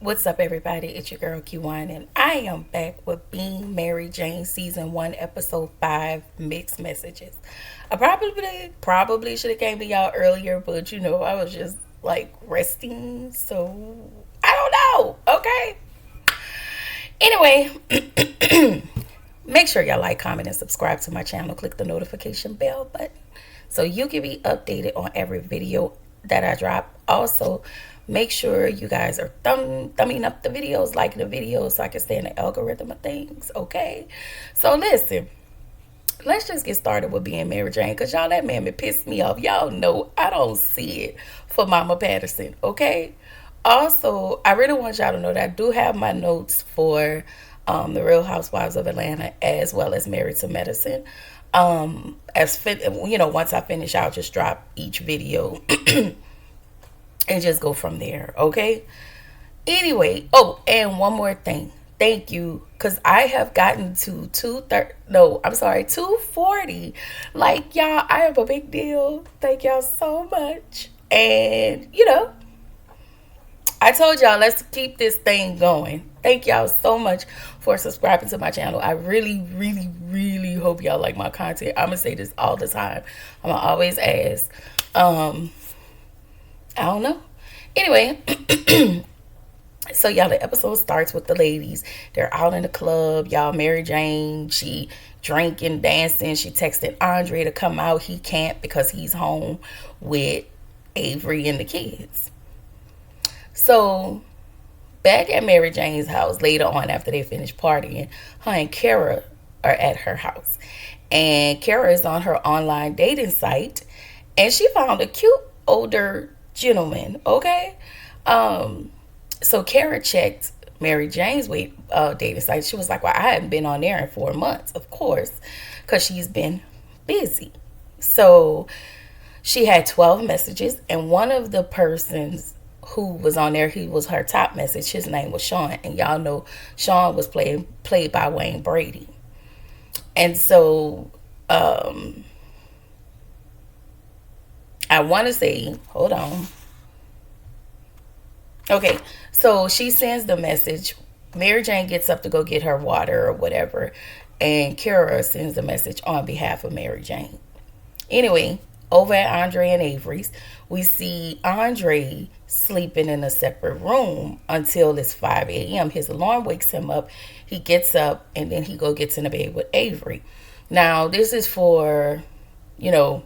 What's up, everybody? It's your girl Q1, and I am back with Being Mary Jane Season 1, Episode 5, Mixed Messages. I probably should have came to y'all earlier, but I was just like resting, so I don't know, okay? Anyway, make sure y'all like, comment, and subscribe to my channel. Click the notification bell button so you can be updated on every video that I drop. Also, make sure you guys are thumbing up the videos, liking the videos so I can stay in the algorithm of things, okay? So listen, let's just get started with Being Mary Jane, because y'all, that man pissed me off. Y'all know I don't see it for Mama Patterson, okay? Also, I really want y'all to know that I do have my notes for the Real Housewives of Atlanta as well as Married to Medicine. Once I finish, I'll just drop each video and just go from there, okay? Anyway, oh, and one more thing. Thank you, because I have gotten to 240. Like, y'all, I have a big deal. Thank y'all so much. And, I told y'all, let's keep this thing going. Thank y'all so much for subscribing to my channel. I really, really, really hope y'all like my content. I'm going to say this all the time. I'm going to always ask. I don't know. Anyway, so y'all, the episode starts with the ladies. They're out in the club. Y'all, Mary Jane, she drinking, dancing. She texted Andre to come out. He can't because he's home with Avery and the kids. So back at Mary Jane's house later on, after they finish partying, her and Kara are at her house. And Kara is on her online dating site, and she found a cute older gentleman, okay? So Kara checked Mary Jane's dating site. She was like, well, I hadn't been on there in 4 months, of course, because she's been busy. So she had 12 messages, and one of the persons who was on there, he was her top message. His name was Sean, and y'all know Sean was played by Wayne Brady. And so I want to say, hold on. Okay, so she sends the message. Mary Jane gets up to go get her water or whatever, and Kara sends the message on behalf of Mary Jane. Anyway, over at Andre and Avery's, we see Andre sleeping in a separate room until it's 5 a.m. His alarm wakes him up. He gets up, and then he gets in the bed with Avery. Now, this is for, to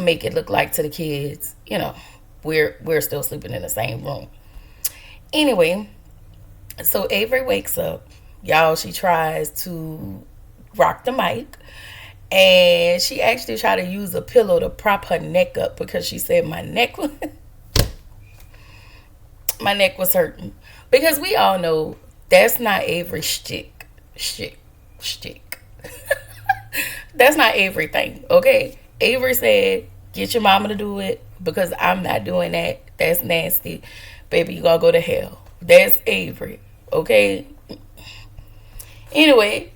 make it look like to the kids, we're still sleeping in the same room. Anyway, so Avery wakes up. Y'all, she tries to rock the mic. And she actually tried to use a pillow to prop her neck up because she said my neck was hurting. Because we all know that's not Avery's shtick. That's not Avery thing, okay? Avery said, get your mama to do it because I'm not doing that. That's nasty. Baby, you gotta go to hell. That's Avery, okay? Anyway,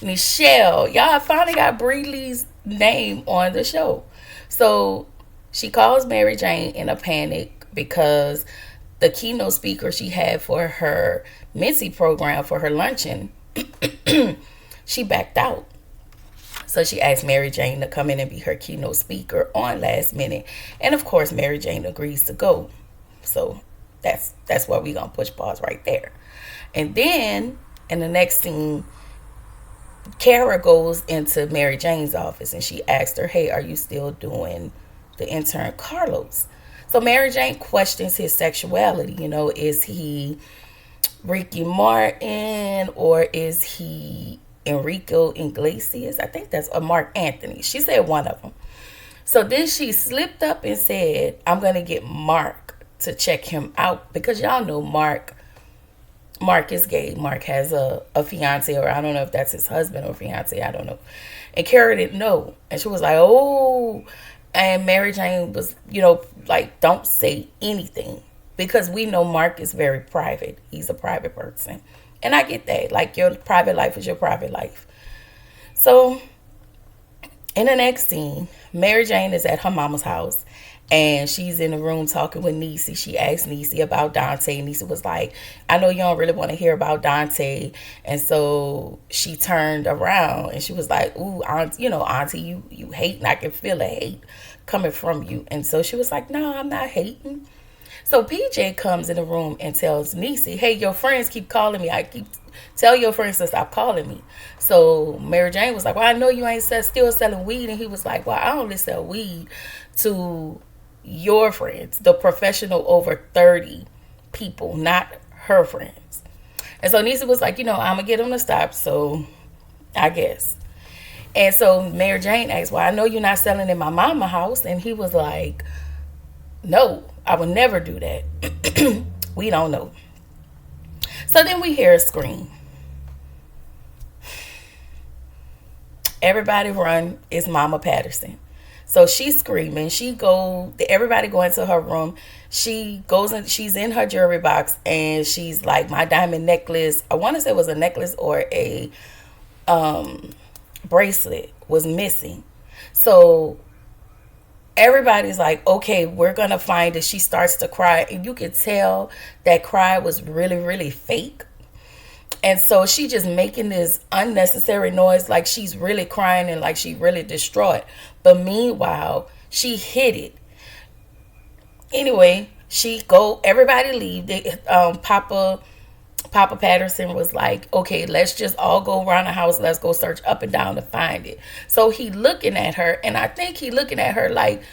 Michelle, y'all finally got Bree Lee's name on the show. So she calls Mary Jane in a panic because the keynote speaker she had for her Mincy program for her luncheon, she backed out. So she asked Mary Jane to come in and be her keynote speaker on last minute. And of course, Mary Jane agrees to go. So that's why we're going to push pause right there. And then in the next scene, Kara goes into Mary Jane's office and she asked her, hey, are you still doing the intern Carlos? So Mary Jane questions his sexuality. Is he Ricky Martin or is he Enrico Iglesias? I think that's Mark Anthony. She said one of them. So then she slipped up and said, I'm going to get Mark to check him out because y'all know Mark is gay. Mark has a fiance, or I don't know if that's his husband or fiance. I don't know. And Kara didn't know. And she was like, oh. And Mary Jane was, like, don't say anything. Because we know Mark is very private. He's a private person. And I get that. Like, your private life is your private life. So, in the next scene, Mary Jane is at her mama's house. And she's in the room talking with Niecy. She asked Niecy about Dante. Niecy was like, I know you don't really want to hear about Dante. And so she turned around and she was like, ooh, auntie, you hate, and I can feel a hate coming from you. And so she was like, no, I'm not hating. So PJ comes in the room and tells Niecy, hey, your friends keep calling me. Tell your friends to stop calling me. So Mary Jane was like, well, I know you ain't still selling weed. And he was like, well, I only sell weed to your friends, the professional over 30 people, not her friends. And so Niecy was like, I'm going to get him to stop. So I guess. And so Mary Jane asked, well, I know you're not selling in my mama house. And he was like, no, I would never do that. We don't know. So then we hear a scream. Everybody run. It's Mama Patterson. So she's screaming. Everybody go into her room. She goes in, she's in her jewelry box, and she's like, my diamond necklace, I want to say it was a necklace or a bracelet, was missing. So everybody's like, okay, we're gonna find it. She starts to cry, and you can tell that cry was really, really fake. And so she just making this unnecessary noise, like she's really crying and like she really distraught. But meanwhile, she hid it. Anyway, everybody leave. Papa Patterson was like, okay, let's just all go around the house. Let's go search up and down to find it. So he looking at her, and I think he looking at her like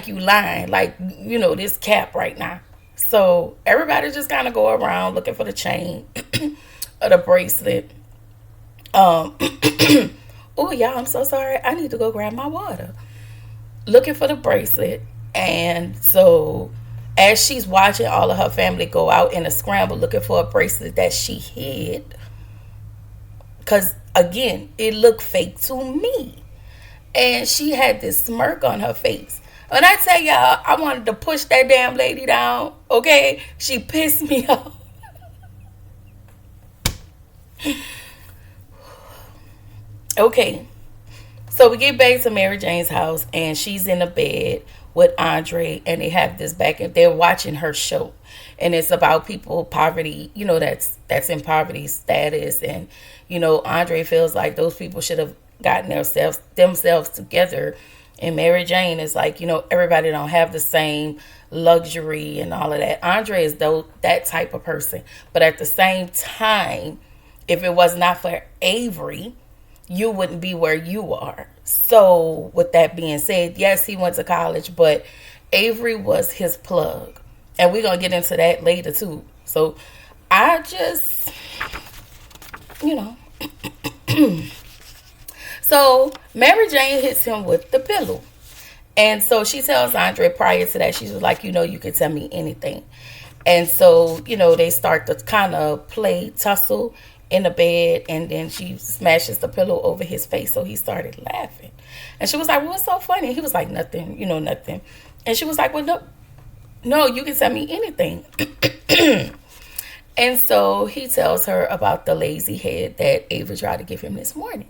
you lying, like, this cap right now. So everybody just kind of go around looking for the chain or the bracelet. Oh, y'all, I'm so sorry. I need to go grab my water. Looking for the bracelet. And so as she's watching all of her family go out in a scramble looking for a bracelet that she hid, because, again, it looked fake to me. And she had this smirk on her face. When I tell y'all, I wanted to push that damn lady down, okay? She pissed me off. Okay, so we get back to Mary Jane's house, and she's in the bed with Andre, and they have this back, and they're watching her show. And it's about people, poverty, that's in poverty status. And, Andre feels like those people should have gotten themselves together. And Mary Jane is like, everybody don't have the same luxury and all of that. Andre is that type of person. But at the same time, if it was not for Avery, you wouldn't be where you are. So with that being said, yes, he went to college, but Avery was his plug. And we're going to get into that later too. So I just, So Mary Jane hits him with the pillow. And so she tells Andre prior to that, she was like, you can tell me anything. And so, they start to kind of tussle in the bed. And then she smashes the pillow over his face. So he started laughing. And she was like, well, what's so funny? He was like, nothing, nothing. And she was like, well, no, you can tell me anything. And so he tells her about the lazy head that Avery tried to give him this morning.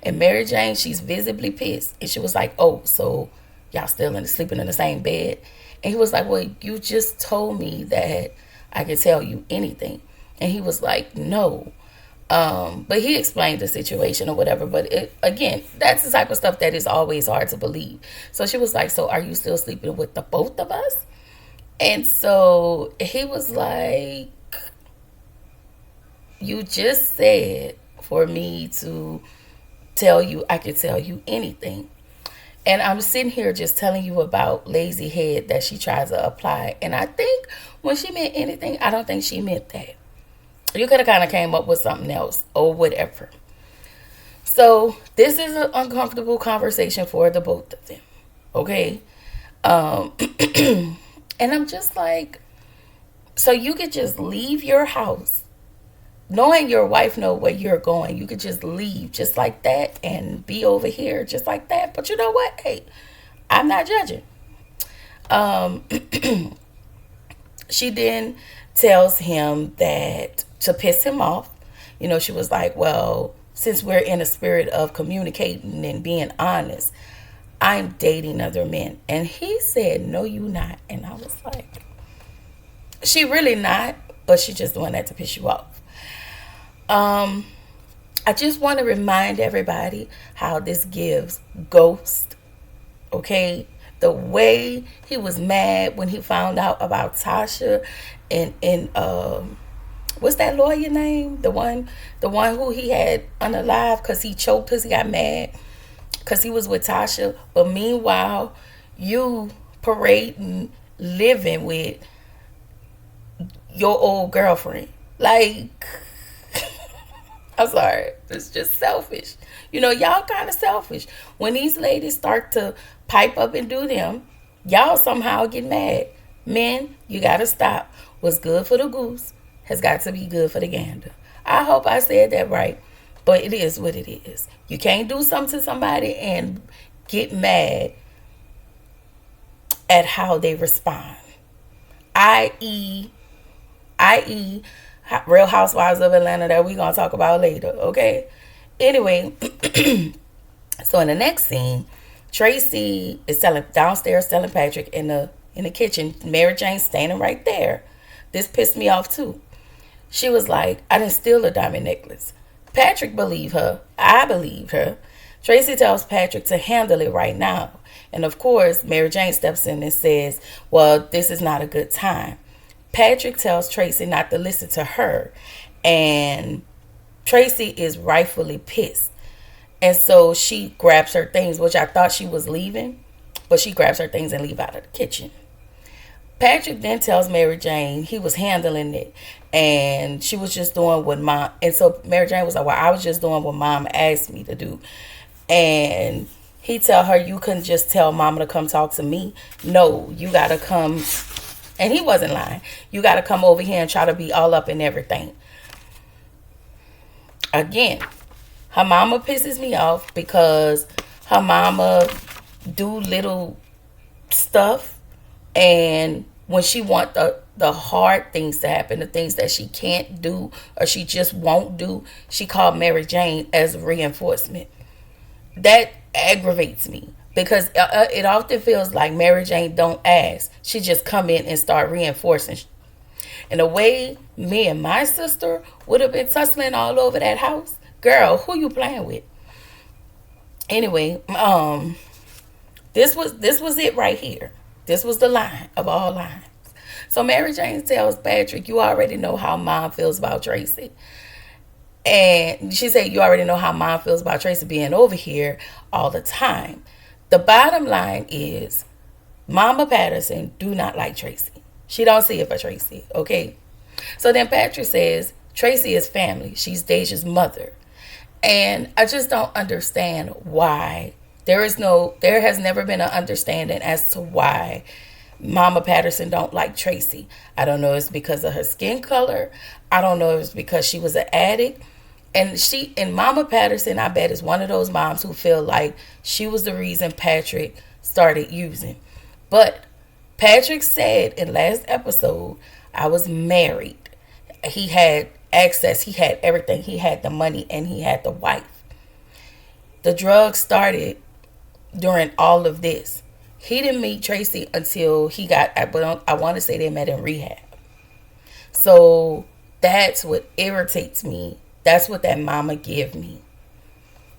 And Mary Jane, she's visibly pissed. And she was like, oh, so y'all still sleeping in the same bed? And he was like, well, you just told me that I could tell you anything. And he was like, no. But he explained the situation or whatever. But again, that's the type of stuff that is always hard to believe. So she was like, so are you still sleeping with the both of us? And so he was like, you just said for me to tell you I could tell you anything. And I'm sitting here just telling you about lazy head that she tries to apply. And I think when she meant anything, I don't think she meant that. You could have kind of came up with something else or whatever. So this is an uncomfortable conversation for the both of them. Okay? And I'm just like, so you could just leave your house knowing your wife know where you're going. You could just leave just like that and be over here just like that. But you know what? Hey, I'm not judging. She then tells him that to piss him off, she was like, well, since we're in a spirit of communicating and being honest, I'm dating other men. And he said, no, you not. And I was like, she really not, but she just doing that to piss you off. I just want to remind everybody how this gives Ghost, okay? The way he was mad when he found out about Tasha and what's that lawyer name? The one who he had unalive because he choked because he got mad because he was with Tasha. But meanwhile, you parading, living with your old girlfriend. Like, I'm sorry. It's just selfish. Y'all kind of selfish. When these ladies start to pipe up and do them, y'all somehow get mad. Men, you got to stop. What's good for the goose has got to be good for the gander. I hope I said that right. But it is what it is. You can't do something to somebody and get mad at how they respond. I.e., Real Housewives of Atlanta that we're going to talk about later, okay? Anyway, so in the next scene, Tracy is downstairs telling Patrick in the kitchen. Mary Jane standing right there. This pissed me off too. She was like, I didn't steal a diamond necklace. Patrick believed her. I believed her. Tracy tells Patrick to handle it right now. And of course, Mary Jane steps in and says, well, this is not a good time. Patrick tells Tracy not to listen to her. And Tracy is rightfully pissed. And so she grabs her things, which I thought she was leaving. But she grabs her things and leaves out of the kitchen. Patrick then tells Mary Jane he was handling it. And she was just doing what mom... And so Mary Jane was like, well, I was just doing what mom asked me to do. And he tell her, you couldn't just tell mama to come talk to me. No, you got to come... And he wasn't lying. You got to come over here and try to be all up in everything. Again, her mama pisses me off because her mama do little stuff. And when she want the hard things to happen, the things that she can't do or she just won't do, she called Mary Jane as reinforcement. That aggravates me. Because it often feels like Mary Jane don't ask. She just come in and start reinforcing. And the way me and my sister would have been tussling all over that house, girl, who you playing with? Anyway, this was it right here. This was the line of all lines. So Mary Jane tells Patrick, you already know how mom feels about Tracy. And she said, you already know how mom feels about Tracy being over here all the time. The bottom line is Mama Patterson do not like Tracy. She don't see it for Tracy, okay? So then Patrick says, Tracy is family. She's Deja's mother. And I just don't understand why. There has never been an understanding as to why Mama Patterson don't like Tracy. I don't know if it's because of her skin color. I don't know if it's because she was an addict. And Mama Patterson, I bet, is one of those moms who feel like she was the reason Patrick started using. But Patrick said in last episode, I was married. He had access. He had everything. He had the money and he had the wife. The drugs started during all of this. He didn't meet Tracy until he got, I want to say they met in rehab. So that's what irritates me. That's what that mama give me.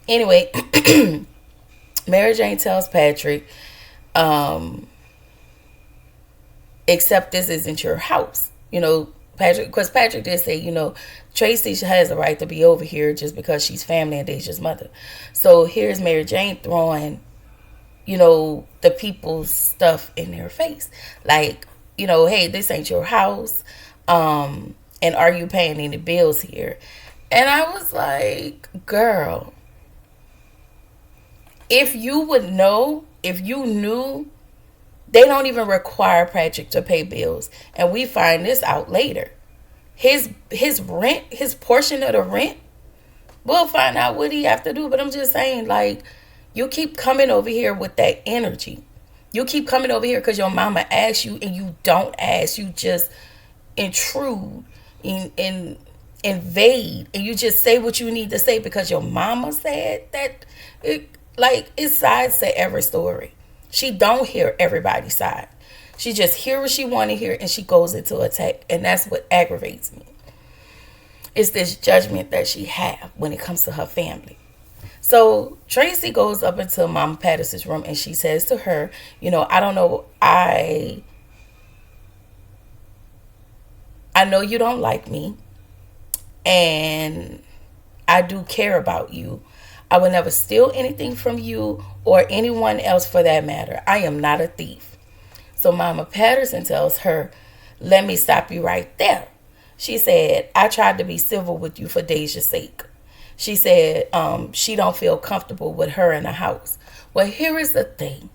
Anyway, Mary Jane tells Patrick, except this isn't your house. Patrick, because Patrick did say, Tracy has a right to be over here just because she's family and Deja's mother. So here's Mary Jane throwing, the people's stuff in their face. Like, hey, this ain't your house. And are you paying any bills here? And I was like, girl, if you knew, they don't even require Patrick to pay bills. And we find this out later. His rent, his portion of the rent, we'll find out what he have to do. But I'm just saying, like, you keep coming over here with that energy. You keep coming over here because your mama asks you and you don't ask. You just intrude and invade, and you just say what you need to say because your mama said that. Like, it's sides to every story. She don't hear everybody's side. She just hear what she want to hear and she goes into attack. And that's what aggravates me. It's this judgment that she have when it comes to her family. So Tracy goes up into Mama Patterson's room and she says to her, I don't know, I know you don't like me, and I do care about you. I will never steal anything from you or anyone else for that matter. I am not a thief. So Mama Patterson tells her, let me stop you right there. She said, I tried to be civil with you for Deja's sake. She said she don't feel comfortable with her in the house. Well, here is the thing.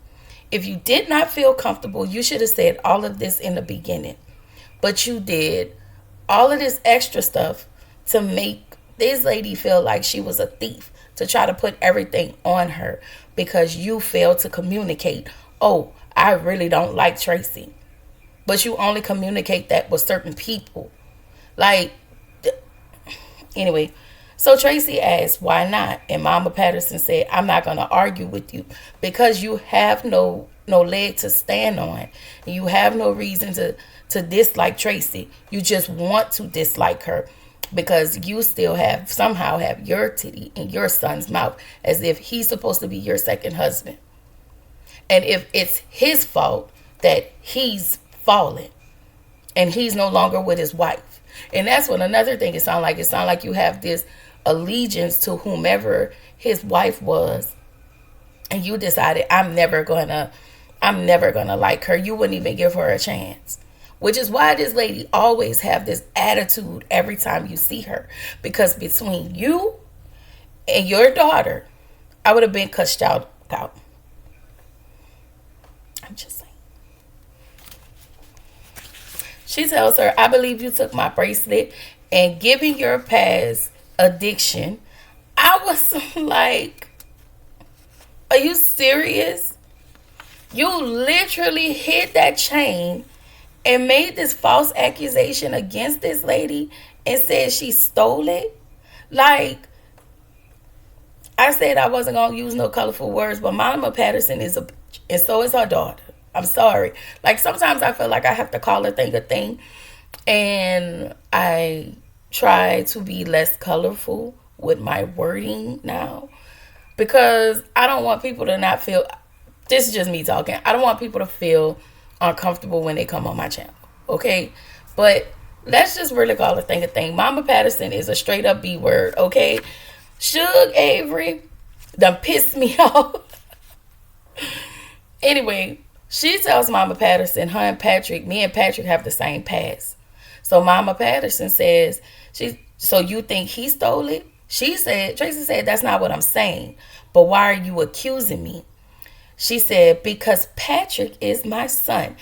If you did not feel comfortable, you should have said all of this in the beginning. But you did all of this extra stuff to make this lady feel like she was a thief, to try to put everything on her because you failed to communicate. Oh, I really don't like Tracy. But you only communicate that with certain people. Like, anyway. So Tracy asked, why not? And Mama Patterson said, I'm not going to argue with you because you have no leg to stand on. And you have no reason to dislike Tracy. You just want to dislike her because you still somehow have your titty in your son's mouth as if he's supposed to be your second husband. And if it's his fault that he's fallen and he's no longer with his wife. And that's what another thing it sounds like. It sounds like you have this allegiance to whomever his wife was, and you decided I'm never gonna like her. You wouldn't even give her a chance, which is why this lady always have this attitude every time you see her, because between you and your daughter, I would have been cussed out. I'm just saying. She tells her, I believe you took my bracelet, and given your past addiction, I was like, are you serious? You literally hid that chain and made this false accusation against this lady and said she stole it? Like, I said I wasn't going to use no colorful words, but Mama Patterson is a bitch, and so is her daughter. I'm sorry. Like, sometimes I feel like I have to call a thing, and I try to be less colorful with my wording now because I don't want people to not feel, this is just me talking, I don't want people to feel uncomfortable when they come on my channel, okay? But let's just really call a thing. Mama Patterson is a straight up B word, okay? Suge Avery done pissed me off. Anyway, she tells Mama Patterson, me and Patrick have the same past. So Mama Patterson says, so you think he stole it? Tracy said, that's not what I'm saying. But why are you accusing me? She said, because Patrick is my son.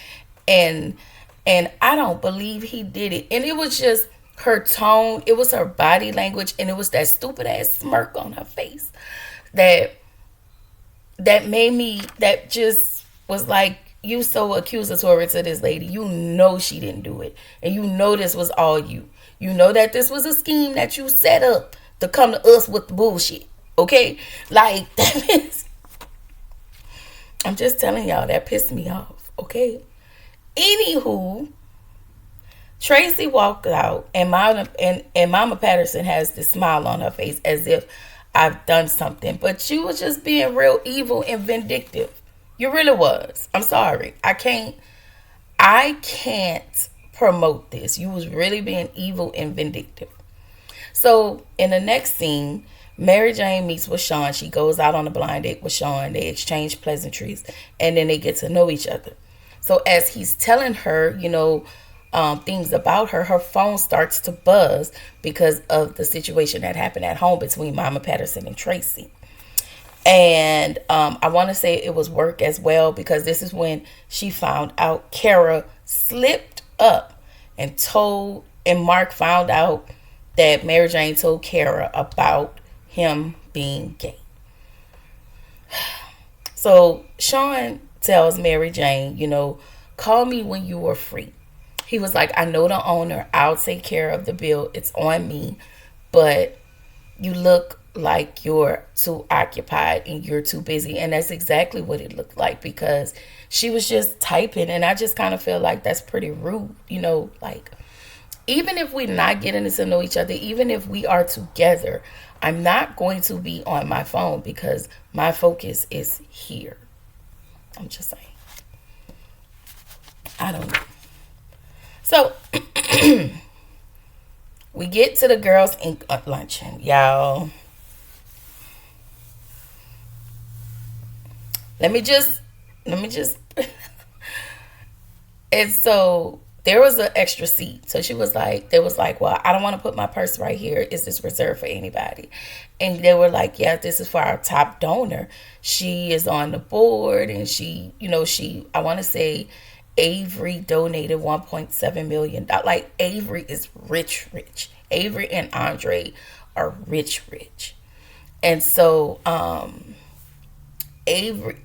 And I don't believe he did it. And it was just her tone. It was her body language. And it was that stupid ass smirk on her face that made me, that just was like, you so accusatory to this lady. You know she didn't do it. And you know this was all you. You know that this was a scheme that you set up to come to us with the bullshit. Okay? Like, that is, I'm just telling y'all, that pissed me off. Okay? Anywho, Tracy walked out and Mama Patterson has this smile on her face as if I've done something. But she was just being real evil and vindictive. You really was. I'm sorry. I can't promote this. You was really being evil and vindictive. So in the next scene, Mary Jane meets with Sean. She goes out on a blind date with Sean. They exchange pleasantries and then they get to know each other. So as he's telling her, things about her, her phone starts to buzz because of the situation that happened at home between Mama Patterson and Tracy. And I want to say it was work as well, because this is when she found out Kara slipped up and Mark found out that Mary Jane told Kara about him being gay. So Sean tells Mary Jane, call me when you are free. He was like, I know the owner. I'll take care of the bill. It's on me. But you look like you're too occupied and you're too busy. And that's exactly what it looked like, because she was just typing, and I just kind of feel like that's pretty rude, like, even if we're not getting to know each other, even if we are together, I'm not going to be on my phone because my focus is here. I'm just saying. I don't know. So we get to the girls' Inc. luncheon, y'all. Let me just and so there was an extra seat. So they was like, well, I don't want to put my purse right here. Is this reserved for anybody? And they were like, yeah, this is for our top donor. She is on the board, and I want to say Avery donated $1.7 million. Like, Avery is rich, rich. Avery and Andre are rich, rich. And so, Avery,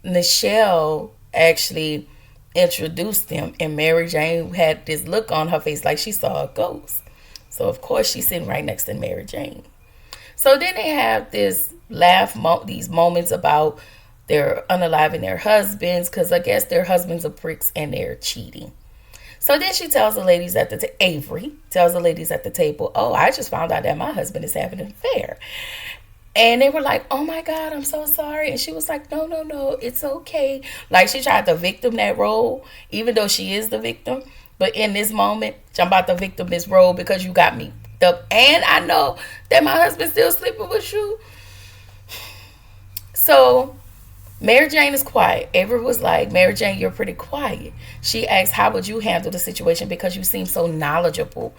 Nichelle actually introduced them, and Mary Jane had this look on her face like she saw a ghost. So of course she's sitting right next to Mary Jane. So then they have this these moments about they're unaliving their husbands, because I guess their husbands are pricks and they're cheating. So then she tells the ladies at Avery tells the ladies at the table, oh, I just found out that my husband is having an affair. And they were like, oh my God, I'm so sorry. And she was like, no, no, no, it's okay. Like, she tried to victim that role, even though she is the victim. But in this moment, I'm about to victim this role because you got me up. And I know that my husband's still sleeping with you. So Mary Jane is quiet. Avery was like, Mary Jane, you're pretty quiet. She asked, how would you handle the situation, because you seem so knowledgeable.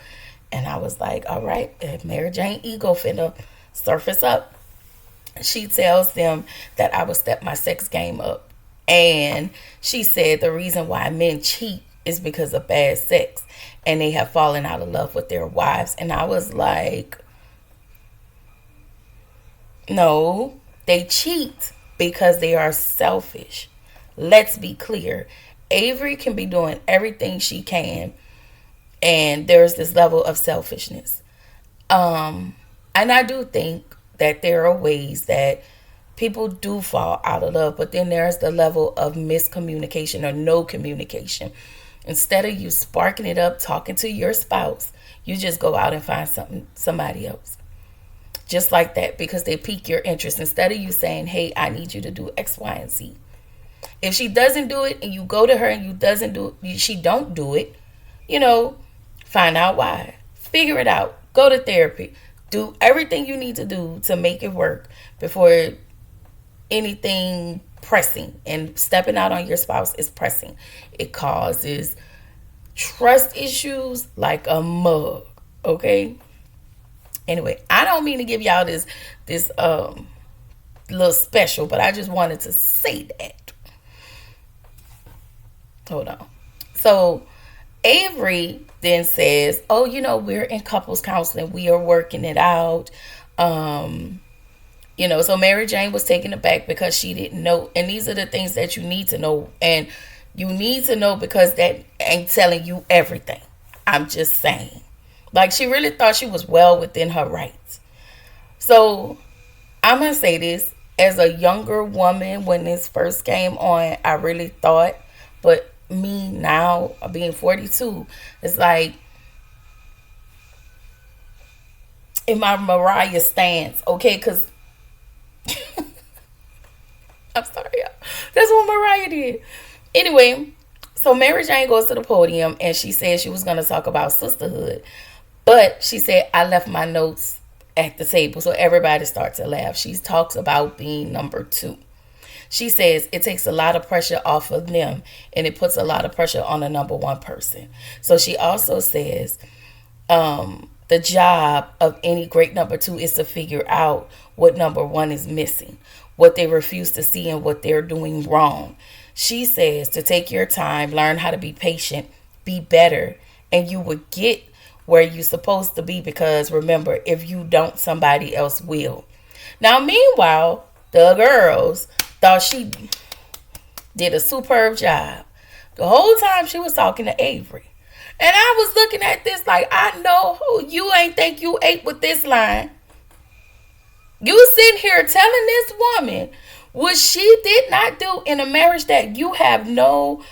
And I was like, all right, Mary Jane ego finna surface up. She tells them that I would step my sex game up. And she said the reason why men cheat is because of bad sex, and they have fallen out of love with their wives. And I was like, no, they cheat because they are selfish. Let's be clear. Avery can be doing everything she can, and there's this level of selfishness. And I do think that there are ways that people do fall out of love, but then there's the level of miscommunication or no communication. Instead of you sparking it up, talking to your spouse, you just go out and find somebody else. Just like that, because they pique your interest. Instead of you saying, hey, I need you to do X, Y, and Z. If she doesn't do it and you go to her and she don't do it, find out why. Figure it out. Go to therapy. Do everything you need to do to make it work before anything pressing. And stepping out on your spouse is pressing. It causes trust issues like a mug. Okay? Anyway, I don't mean to give y'all this little special, but I just wanted to say that. Hold on. So Avery then says, oh, we're in couples counseling. We are working it out. So Mary Jane was taken aback because she didn't know. And these are the things that you need to know. And you need to know because that ain't telling you everything. I'm just saying. Like, she really thought she was well within her rights. So I'm going to say this. As a younger woman, when this first came on, I really thought, but me now, being 42, it's like, in my Mariah stance, okay? Because, I'm sorry, y'all. That's what Mariah did. Anyway, so Mary Jane goes to the podium, and she said she was going to talk about sisterhood. But she said, I left my notes at the table. So everybody starts to laugh. She talks about being number 2. She says it takes a lot of pressure off of them, and it puts a lot of pressure on the number 1 person. So she also says the job of any great number 2 is to figure out what number 1 is missing, what they refuse to see, and what they're doing wrong. She says to take your time, learn how to be patient, be better, and you will get where you're supposed to be, because remember, if you don't, somebody else will. Now, meanwhile, the girls thought she did a superb job. The whole time she was talking to Avery. And I was looking at this like, I know who you ain't think you ate with this line. You sitting here telling this woman what she did not do in a marriage that you have no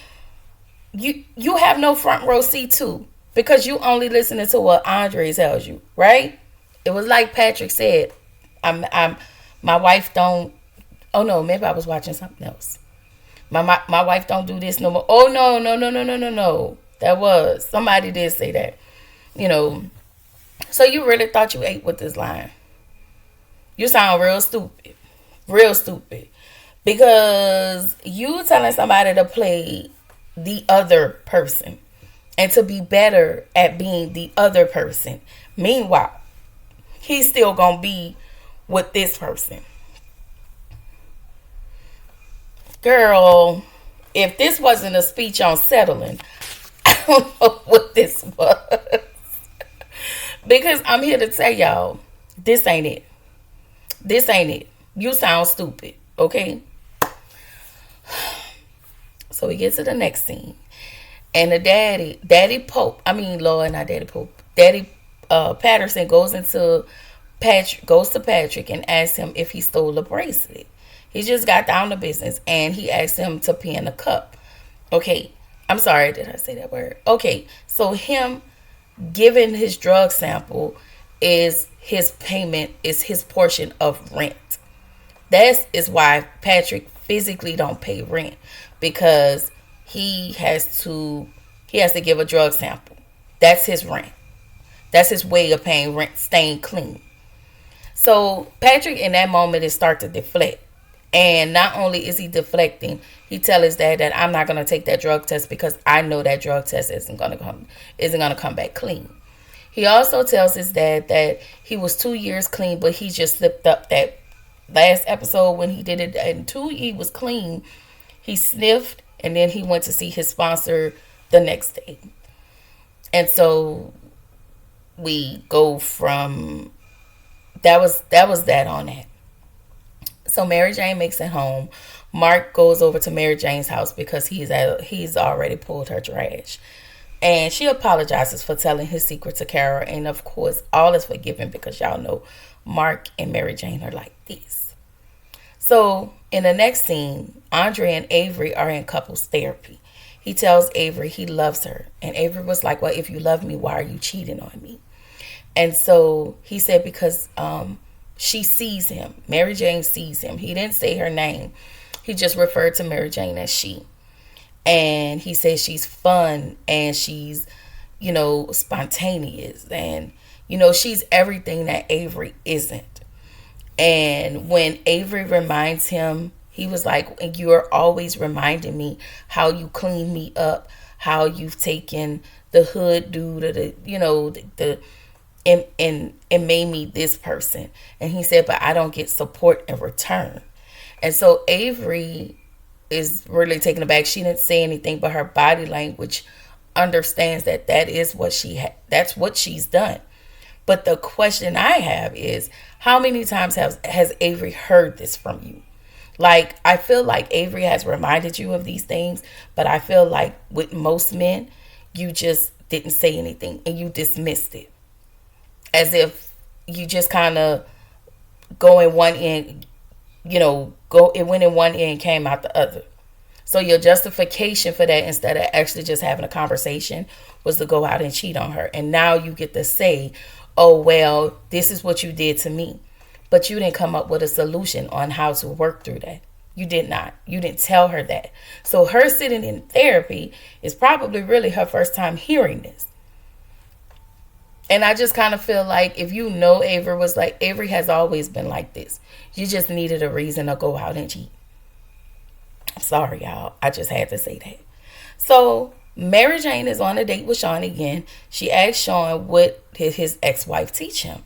front row seat to, because you only listening to what Andre tells you, right? It was like Patrick said, I'm my wife don't. Oh no, maybe I was watching something else. My wife don't do this no more. Oh no. That was somebody did say that. You know. So you really thought you ate with this line? You sound real stupid. Real stupid. Because you telling somebody to play the other person and to be better at being the other person. Meanwhile, he's still gonna be with this person. Girl, if this wasn't a speech on settling, I don't know what this was. Because I'm here to tell y'all, this ain't it. This ain't it. You sound stupid, okay? So we get to the next scene. And the Daddy Pope, Lord, not Daddy Pope. Daddy Patterson goes to Patrick and asks him if he stole a bracelet. He just got down to business and he asked him to pee in a cup. Okay, I'm sorry, did I say that word? Okay, so him giving his drug sample is his payment, is his portion of rent. That is why Patrick physically don't pay rent, because he has to give a drug sample. That's his rent. That's his way of paying rent, staying clean. So Patrick in that moment is start to deflect. And not only is he deflecting, he tells his dad that I'm not gonna take that drug test because I know that drug test isn't gonna come back clean. He also tells his dad that he was 2 years clean, but he just slipped up that last episode when he did it. And he was clean. He sniffed, and then he went to see his sponsor the next day. And so we go from that was that on that. So Mary Jane makes it home. Mark goes over to Mary Jane's house because he's already pulled her trash. And she apologizes for telling his secret to Kara. And of course, all is forgiven because y'all know Mark and Mary Jane are like this. So in the next scene, Andre and Avery are in couples therapy. He tells Avery he loves her. And Avery was like, well, if you love me, why are you cheating on me? And so he said because she sees him. Mary Jane sees him. He didn't say her name. He just referred to Mary Jane as she. And he says she's fun and she's, spontaneous. And, she's everything that Avery isn't. And when Avery reminds him, he was like, you are always reminding me how you clean me up, how you've taken the hood dude or the and made me this person. And he said, but I don't get support in return. And so Avery is really taken aback. She didn't say anything, but her body language understands that is what that's what she's done. But the question I have is, how many times has Avery heard this from you? Like, I feel like Avery has reminded you of these things, but I feel like with most men, you just didn't say anything and you dismissed it. As if you just kind of go in one end, it went in one end, came out the other. So your justification for that, instead of actually just having a conversation, was to go out and cheat on her. And now you get to say, oh, well, this is what you did to me. But you didn't come up with a solution on how to work through that. You did not. You didn't tell her that. So her sitting in therapy is probably really her first time hearing this. And I just kind of feel like if Avery has always been like this. You just needed a reason to go out and cheat. I'm sorry, y'all. I just had to say that. So Mary Jane is on a date with Sean again. She asked Sean what did his ex-wife teach him.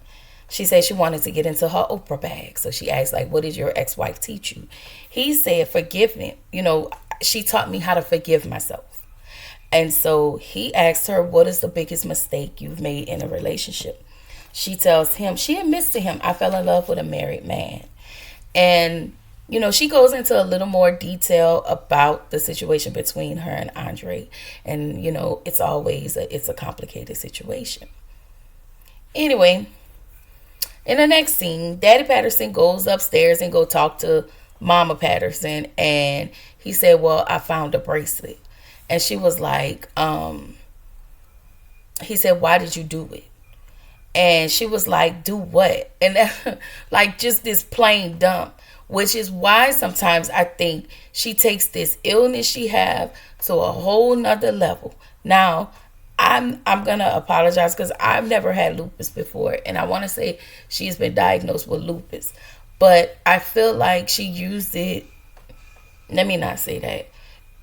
She said she wanted to get into her Oprah bag. So she asked, what did your ex-wife teach you? He said, forgiveness. She taught me how to forgive myself. And so he asked her, what is the biggest mistake you've made in a relationship? She tells him, she admits to him, I fell in love with a married man. And, she goes into a little more detail about the situation between her and Andre. And, it's a complicated situation. Anyway, In the next scene, Daddy Patterson goes upstairs and go talk to Mama Patterson, and he said, well, I found a bracelet. And she was like, he said, why did you do it? And she was like, do what? And like just this plain dumb, which is why sometimes I think she takes this illness she have to a whole nother level. Now, I'm gonna apologize because I've never had lupus before, and I want to say she's been diagnosed with lupus, but I feel like she used it. Let me not say that.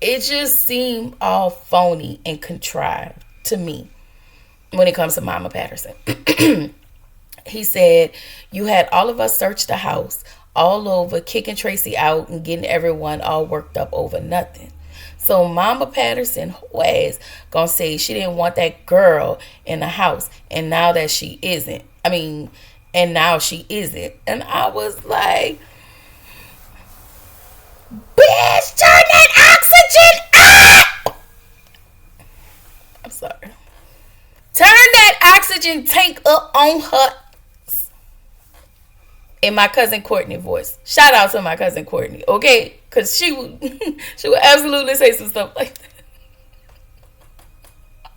It just seemed all phony and contrived to me when it comes to Mama Patterson. He said, you had all of us search the house all over, kicking Tracy out and getting everyone all worked up over nothing. So Mama Patterson was gonna say she didn't want that girl in the house, and now that she isn't. And now she isn't. And I was like, bitch, turn that oxygen up! I'm sorry. Turn that oxygen tank up on her. In my cousin Courtney voice. Shout out to my cousin Courtney, okay? Because she would absolutely say some stuff like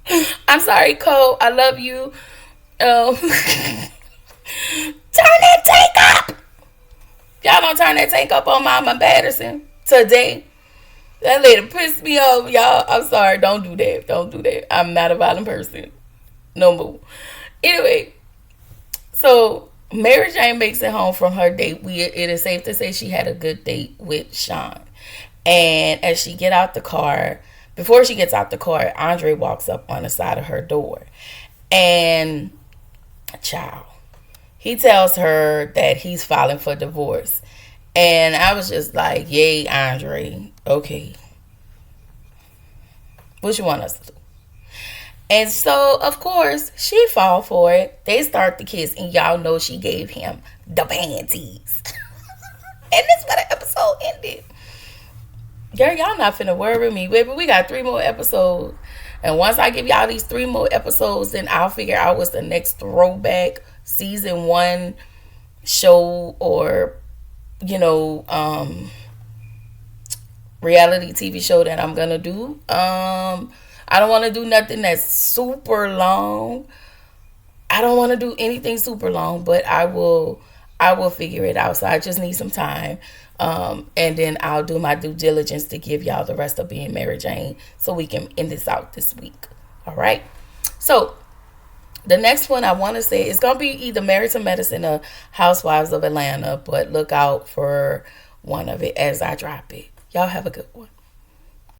that. I'm sorry, Cole. I love you. Turn that tank up. Y'all don't turn that tank up on Mama Patterson today. That lady pissed me off, y'all. I'm sorry. Don't do that. Don't do that. I'm not a violent person. No more. Anyway, so Mary Jane makes it home from her date. It is safe to say she had a good date with Sean. And as she get out the car, before she gets out the car, Andre walks up on the side of her door. And, child, he tells her that he's filing for divorce. And I was just like, yay, Andre. Okay. What you want us to do? And so, of course, she fall for it. They start the kiss, and y'all know she gave him the panties. And that's where the episode ended. Girl, y'all not finna worry me, baby. We got 3 more episodes. And once I give y'all these 3 more episodes, then I'll figure out what's the next throwback season 1 show or, reality TV show that I'm gonna do. I don't want to do nothing that's super long. I don't want to do anything super long, but I will figure it out. So I just need some time. And then I'll do my due diligence to give y'all the rest of Being Mary Jane so we can end this out this week. All right. So the next one I want to say is going to be either Married to Medicine or Housewives of Atlanta, but look out for one of it as I drop it. Y'all have a good one.